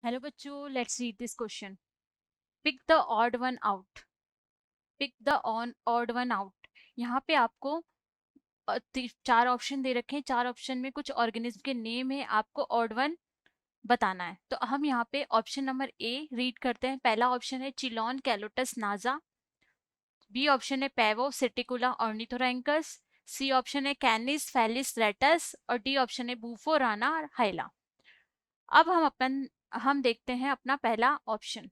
Hello बच्चों, let's read this question. Pick the odd one out. Pick the on odd one out. यहाँ पे आपको चार option दे रखे हैं. चार ऑप्शन में कुछ ऑर्गेनिज्म के नेम है, आपको ऑड वन बताना है. तो हम यहाँ पे ऑप्शन नंबर ए रीड करते हैं. पहला ऑप्शन है चिलॉन कैलोटस नाजा. बी ऑप्शन है पैवो सिटिकुला ऑर्निथोरैंकस. सी ऑप्शन है कैनिस फैलिस रेटस. और डी ऑप्शन है बूफो राना हाइला. अब हम देखते हैं अपना पहला ऑप्शन.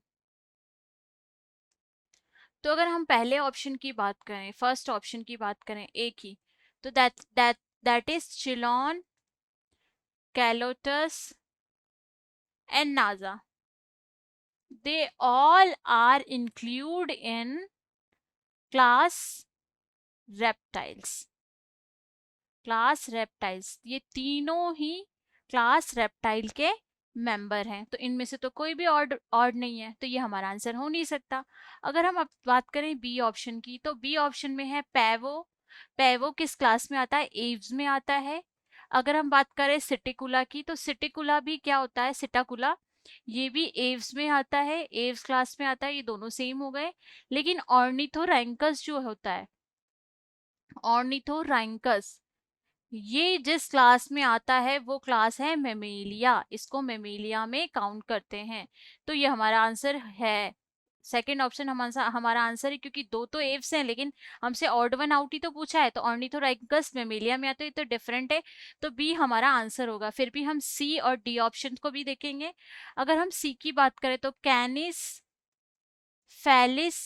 तो अगर हम पहले ऑप्शन की बात करें, फर्स्ट ऑप्शन की बात करें ए की, तो that is Chelone Calotes and Naja. They all are include in class reptiles. Class reptiles, ये तीनों ही क्लास रेप्टाइल के मेंबर हैं. तो इनमें से तो कोई भी ऑड नहीं है, तो ये हमारा आंसर हो नहीं सकता. अगर हम अब बात करें बी ऑप्शन की, तो बी ऑप्शन में है पैवो. पैवो किस क्लास में आता है? एव्स में आता है. अगर हम बात करें सिटिकुला की, तो सिटिकुला भी क्या होता है? सिटाकुला, ये भी एव्स में आता है, एव्स क्लास में आता है. ये दोनों सेम हो गए. लेकिन ऑर्निथोरैंकस जो होता है, ऑर्निथोरैंकस, ये जिस क्लास में आता है वो क्लास है मेमेलिया. इसको मेमेलिया में काउंट करते हैं. तो ये हमारा आंसर है. सेकंड ऑप्शन हमारा आंसर है, क्योंकि दो तो एव्स हैं लेकिन हमसे ऑड वन आउट ही तो पूछा है. तो ऑर्निथोरैंकस मेमेलिया में आते हैं, तो डिफरेंट है. तो बी हमारा आंसर होगा. फिर भी हम सी और डी ऑप्शन को भी देखेंगे. अगर हम सी की बात करें, तो कैनिस फैलिस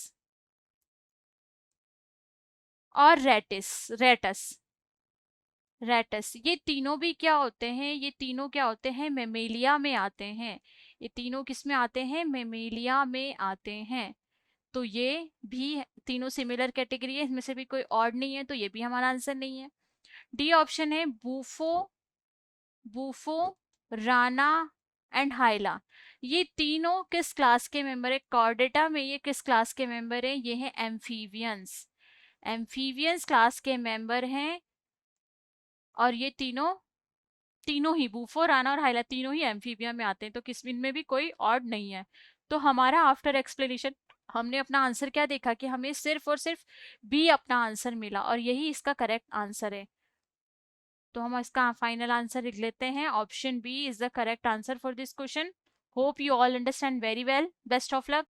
और रेटस. ये तीनों भी क्या होते हैं? ये तीनों क्या होते हैं? मेमेलिया में आते हैं. ये तीनों किस में आते हैं? मेमेलिया में आते हैं. तो ये भी तीनों सिमिलर कैटेगरी है, इसमें से भी कोई ऑड नहीं है, तो ये भी हमारा आंसर नहीं है. डी ऑप्शन है बूफो बूफो राना एंड हाइला. ये तीनों किस क्लास के मेंबर है? कॉर्डेटा में ये किस क्लास के मेंबर है? ये है एम्फीवियंस. एम्फीवियंस क्लास के मेंबर हैं. और ये तीनों तीनों ही बूफो राना और हाइला तीनों ही एम्फीबिया में आते हैं. तो किस इनमें भी कोई ऑड नहीं है. तो हमारा आफ्टर एक्सप्लेनेशन हमने अपना आंसर क्या देखा कि हमें सिर्फ और सिर्फ बी अपना आंसर मिला, और यही इसका करेक्ट आंसर है. तो हम इसका फाइनल आंसर लिख लेते हैं. Option B is the correct answer for this question. Hope you all understand very well. Best of luck.